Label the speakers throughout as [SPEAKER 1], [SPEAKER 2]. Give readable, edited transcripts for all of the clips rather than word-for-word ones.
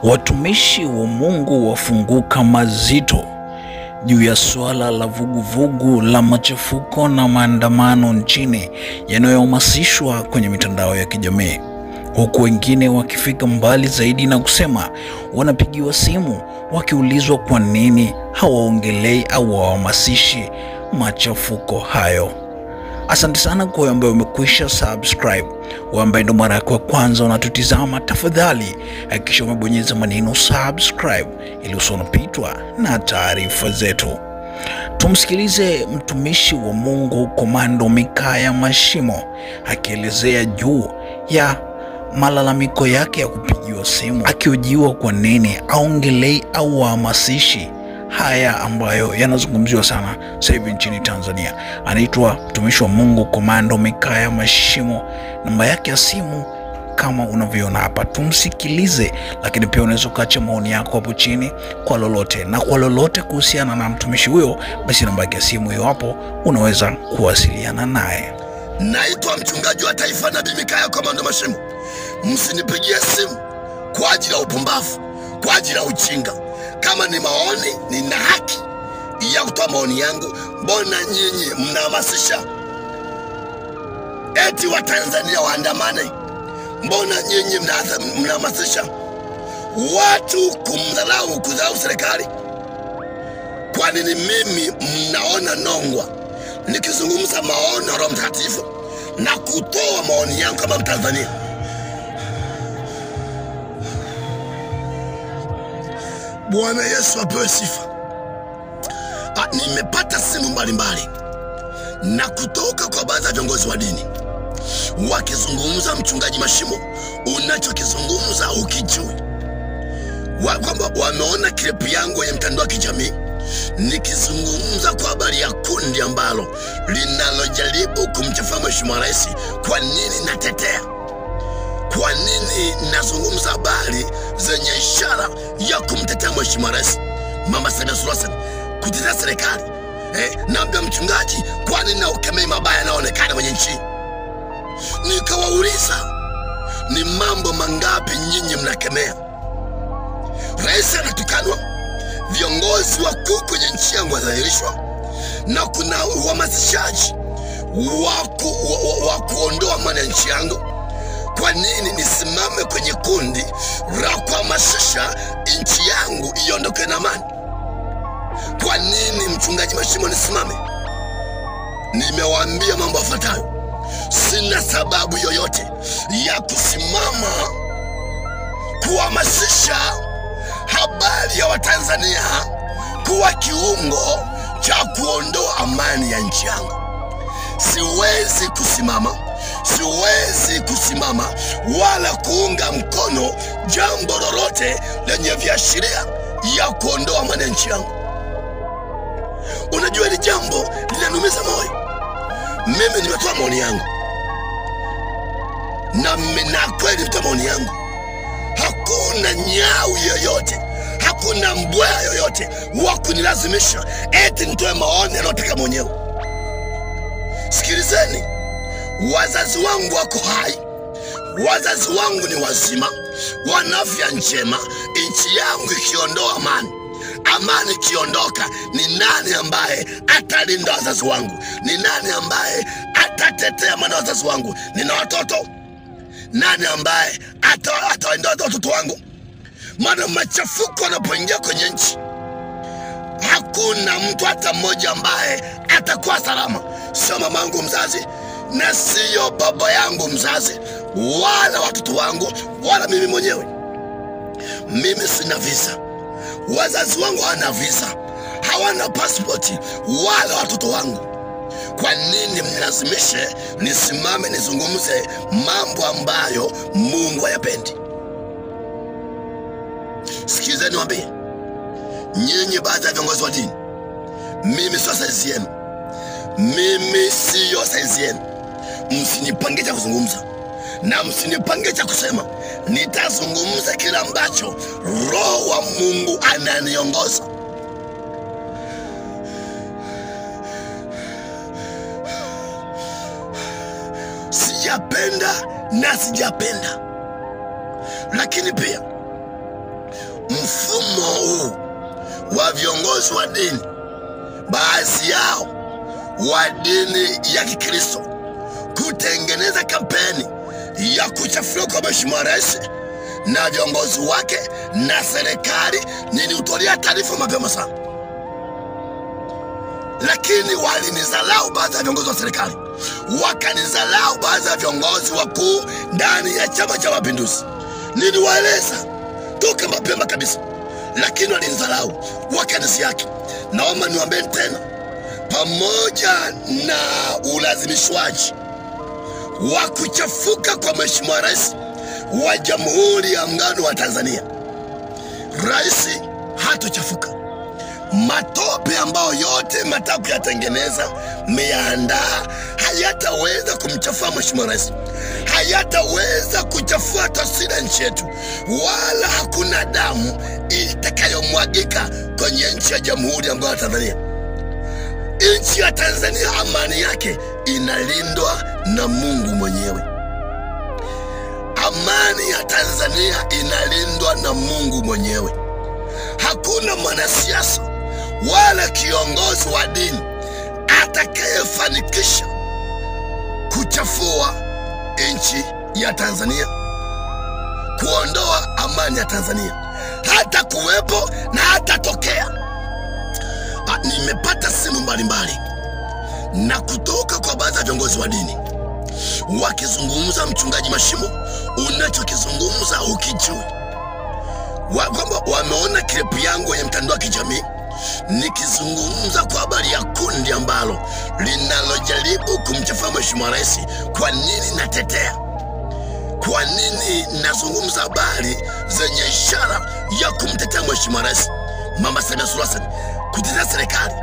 [SPEAKER 1] Watumishi wa Mungu wafunguka mazito juu ya swala la vuguvugu la machafuko na maandamano nchini yanayohamasishwa kwenye mitandao ya kijamii, huku wengine wakifika mbali zaidi na kusema wanapigiwa simu wakiulizwa kwa nini hawaongelei au hawahamasishi machafuko hayo. Asante sana kwa wewe ambaye umekwisha subscribe. Wewe ambaye ndo mara yako ya kwanza unatutizama, tafadhali hakikisha umebonyeza maneno subscribe ili usionopitwa na taarifa zetu. Tumsikilize mtumishi wa Mungu Komando Mikaya Mashimo akielezea juu ya malalamiko yake ya kupigiwa simu, akihojiwa kwa nini aongelei au hahamasishi haya ambayo yanazungumziwa sana sasa hivi nchini Tanzania. Anaitwa mtumishi wa Mungu Komando Mikaya Mashimo. Namba yake ya simu kama unavyoona hapa. Tumsikilize, lakini pia unaweza kuacha maoni yako hapo chini kwa lolote, na kwa lolote kuhusiana na mtumishi huyo, basi namba yake ya simu hiyo hapo unaweza kuwasiliana naye.
[SPEAKER 2] Naitwa mchungaji wa taifa Nabii Mikaya Komando Mashimo. Msinipigie simu kwa ajili ya upumbavu, kwa ajili ya ujinga. Kama ni maoni, nina haki ya kutoa maoni yangu. Mbona nyinyi mnahamasisha eti wa Tanzania waandamane? Mbona nyinyi mnahamasisha watu kudharau serikali? Kwa nini mimi mnaona nongwa nikizungumza maono ya Roho Mtakatifu na kutoa maoni yangu kama Mtanzania? Bwana Yesu apewe sifa. Nimepata simu mbalimbali na kutoka kwa baadhi ya viongozi wa dini wakizungumza, mchungaji Mashimo, unachokizungumza ukijui, kwamba wameona klipu yangu kwenye mtandao wa kijamii nikizungumza kwa habari ya kundi ambalo linalojaribu kumchafua Mheshimiwa Rais. Kwa nini natetea? Kwa nini nazungumza habari zenye ishara ya kumtetea Mheshimiwa Rais Mama Samia Suluhu Hassan, kutetea serikali? Naambia mchungaji, kwa nini naukemea mabaya yanayoonekana kwenye nchi? Nikawauliza, ni mambo mangapi nyinyi mnakemea? Rais anatukanwa, viongozi wakuu kwenye nchi yangu wadhalilishwa, na kuna uhamasishaji wa kuondoa amani ya nchi yangu. Kwa nini nisimame kwenye kundi la kuhamasisha nchi yangu iondoke na amani? Kwa nini mchungaji Mashimo nisimame? Nimewaambia mambo yafuatayo. Sina sababu yoyote ya kusimama kuhamasisha habari ya Watanzania kuwa kiungo cha kuondoa amani ya nchi yangu. Siwezi kusimama wala kuunga mkono jambo lolote lenye viashiria ya kuondoa amani ya nchi yangu. Unajua, ni jambo linanumiza moyo. Mimi nimetoa maoni yangu na kweli nimetoa maoni yangu. Hakuna nyau yoyote, hakuna mbwea yoyote wa kunilazimisha eti nitoe maoni yanayotaka mwenyewe. Sikilizeni, wazazi wangu wako hai, wazazi wangu ni wazima, wana afya njema. Nchi yangu ikiondoa amani ikiondoka, ni nani ambaye atalinda wazazi wangu? Ni nani ambaye atatetea amani ya wazazi wangu? Nina watoto. Nani ambaye atawalinda watoto wangu? Maana machafuko yanapoingia kwenye nchi, hakuna mtu hata mmoja ambaye atakuwa salama. Sio mamangu mzazi na sio baba yangu mzazi, wala watoto wangu, wala mimi mwenyewe. Mimi sina visa, wazazi wangu hawana visa, hawana pasipoti, wala watoto wangu. Kwa nini mnilazimishe nisimame nizungumze mambo ambayo Mungu hayapendi? Sikizeni niwaambie, nyinyi baadhi ya viongozi wa dini, mimi sio saizi yenu. Mimi siyo saizi yenu. Msinipange cha kuzungumza na msinipange cha kusema. Nitazungumza kile ambacho Roho wa Mungu ananiongoza. nitapenda na sijapenda. Lakini pia mfumo huu wa viongozi wa dini, baadhi yao wa dini ya Kikristo, kutengeneza kampeni ya kuchafua kwa Mheshimiwa Rais na viongozi wake na serikali, niliutolea taarifa mapema sana. Lakini walinizalau baadhi ya viongozi wa serikali, wakanizalau baadhi ya viongozi wakuu ndani ya Chama cha Mapinduzi. Niliwaeleza toka mapema kabisa, lakini walinizalau, wakanisiaki. Naomba niwaambie tena, pamoja na ulazimishwaji wa kuchafuka kwa Mheshimiwa Rais wa Jamhuri ya Muungano wa Tanzania, rais hatochafuka. Matope ambayo yote mataku yatengeneza meandaa hayataweza kumchafua Mheshimiwa Rais, hayataweza kuchafua taswira nchi yetu, wala hakuna damu itakayomwagika kwenye nchi ya Jamhuri ya Muungano wa Tanzania. Nchi ya Tanzania, amani yake inalindwa na Mungu mwenyewe. Amani ya Tanzania inalindwa na Mungu mwenyewe. Hakuna mwanasiasa wala kiongozi wa dini atakayefanikisha kuchafua nchi ya Tanzania, kuondoa amani ya Tanzania. Hata kuwepo na hata tokea. Nimepata simu mbalimbali na kutoka kwa baadhi ya viongozi wa dini wakizungumza, Mchungaji Mashimo, unachokizungumza ukijui, kwamba wameona clip yangu kwenye mtandao wa kijamii nikizungumza kwa habari ya kundi ambalo linalojaribu kumchafua Mheshimiwa Rais. Kwa nini natetea? Kwa nini nazungumza habari zenye ishara ya kumtetea Mheshimiwa Rais Mama Samia Suluhu Hassan, kutetea serikali?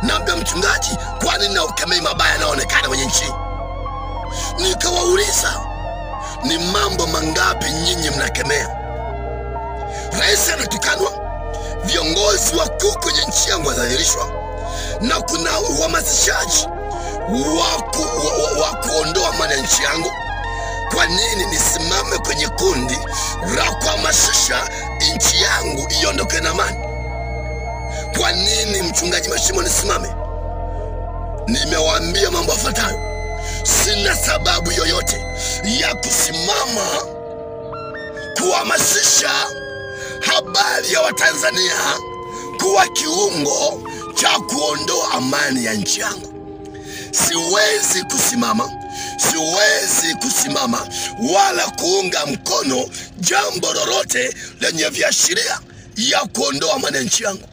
[SPEAKER 2] Naambia mchungaji, kwa nini naukemei mabaya yanayoonekana kwenye nchi? Nikawauliza, ni mambo mangapi nyinyi mnakemea? Rais anatukanwa, viongozi wakuu kwenye nchi yangu wadhalilishwa, na kuna uhamasishaji wa kuondoa amani ya nchi yangu. Kwa nini nisimame kwenye kundi la kuhamasisha nchi yangu iondoke na amani? Kwa nini Mchungaji Mashimo nisimame? Nimewaambia mambo yafuatayo. Sina sababu yoyote ya kusimama kuhamasisha habari ya Watanzania kuwa kiungo cha kuondoa amani ya nchi yangu. Siwezi kusimama wala kuunga mkono jambo lolote lenye viashiria ya kuondoa amani ya nchi yangu.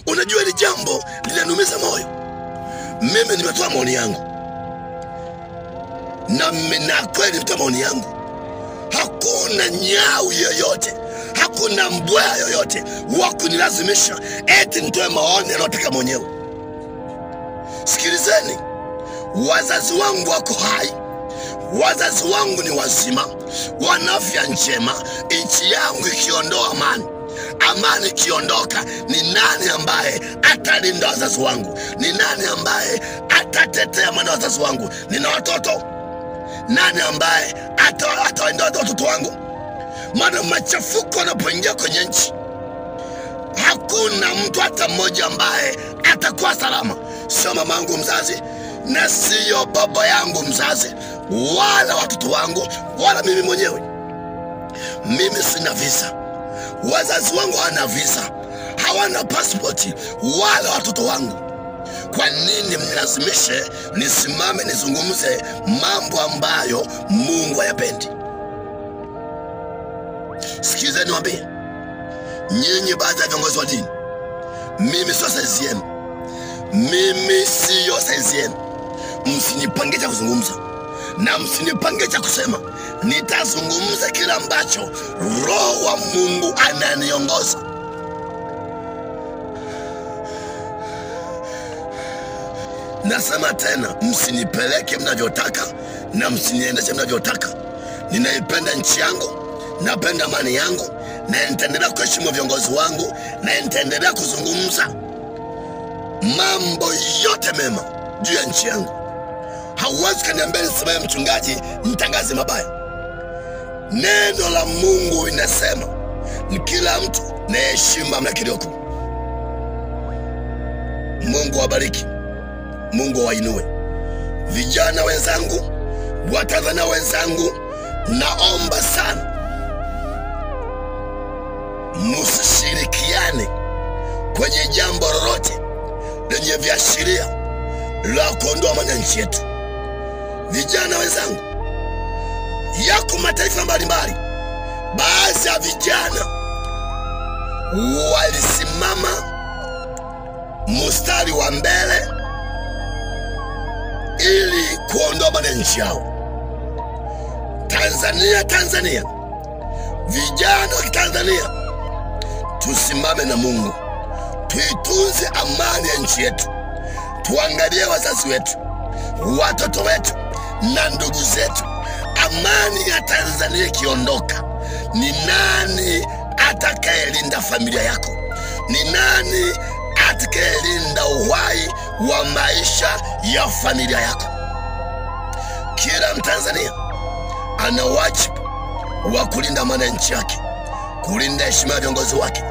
[SPEAKER 2] Unajua, hili jambo linanumiza moyo. Mimi nimetoa maoni yangu, na kweli nimetoa maoni yangu. Hakuna nyau yoyote, hakuna mbwea yoyote wa kunilazimisha eti nitoe maoni yanayotaka mwenyewe. Sikilizeni, wazazi wangu wako hai, wazazi wangu ni wazima, wana afya njema. Nchi yangu ikiondoa amani ikiondoka, ni nani ambaye atalinda wazazi wangu? Ni nani ambaye atatetea amani ya wazazi wangu? Nina watoto. Nani ambaye atawalinda watoto wangu? Maana machafuko yanapoingia kwenye nchi, hakuna mtu hata mmoja ambaye atakuwa salama. Sio mama yangu mzazi, na sio baba yangu mzazi, wala watoto wangu, wala mimi mwenyewe. Mimi sina visa, wazazi wangu hawana visa, hawana pasipoti, wala watoto wangu. Kwa nini mnilazimishe nisimame nizungumze mambo ambayo Mungu hayapendi? Sikizeni niwaambie, nyinyi baadhi ya viongozi wa dini, mimi sio saizi yenu. Mimi siyo saizi yenu. Msinipange cha kuzungumza na msinipange cha kusema. Nitazungumza kila ambacho Roho wa Mungu ananiongoza. Nasema tena, msinipeleke mnavyotaka na msiniendeshe mnavyotaka. Ninaipenda nchi yangu, napenda amani yangu, na nitaendelea kuheshimu viongozi wangu, na nitaendelea kuzungumza mambo yote mema juu ya nchi yangu. Hauwezi kaniambia nisimame mchungaji nitangaze mabaya. Neno la Mungu linasema ni kila mtu na heshima mamlaka yako. Mungu awabariki, Mungu awainue. Vijana wenzangu, Watanzania wenzangu, naomba sana musishirikiane kwenye jambo lolote lenye viashiria la kuondoa amani nchi yetu. Vijana wenzangu, yako mataifa mbalimbali, baadhi ya vijana walisimama mstari wa mbele ili kuondoa amani nchi yao. Tanzania, vijana wa Tanzania, tusimame na Mungu, tuitunze amani ya nchi yetu. Tuangalie wazazi wetu, watoto wetu na ndugu zetu. Amani ya Tanzania ikiondoka, ni nani atakayelinda familia yako? Ni nani atakayelinda uhai wa maisha ya familia yako? Kila Mtanzania ana wajibu wa kulinda amani ya nchi yake, kulinda heshima ya viongozi wake.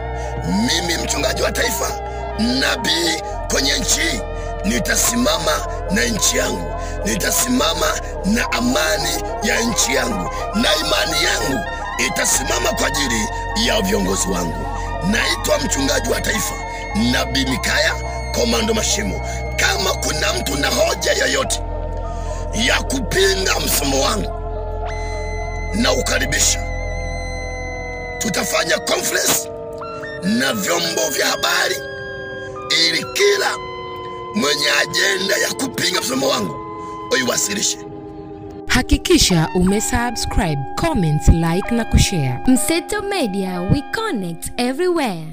[SPEAKER 2] Mimi mchungaji wa taifa, nabii kwenye nchi hii, nitasimama na nchi yangu, nitasimama na amani ya nchi yangu, na imani yangu itasimama kwa ajili ya viongozi wangu. Naitwa mchungaji wa taifa, Nabii Mikaya Komando Mashimo. Kama kuna mtu na hoja yoyote ya kupinga msomo wangu, na ukaribisha, tutafanya conference na vyombo vya habari ili kila mwenye agenda ya kupinga msomo wangu uiwasilishe.
[SPEAKER 3] Hakikisha umesubscribe, comment, like na kushare.
[SPEAKER 4] Mseto Media, we connect everywhere.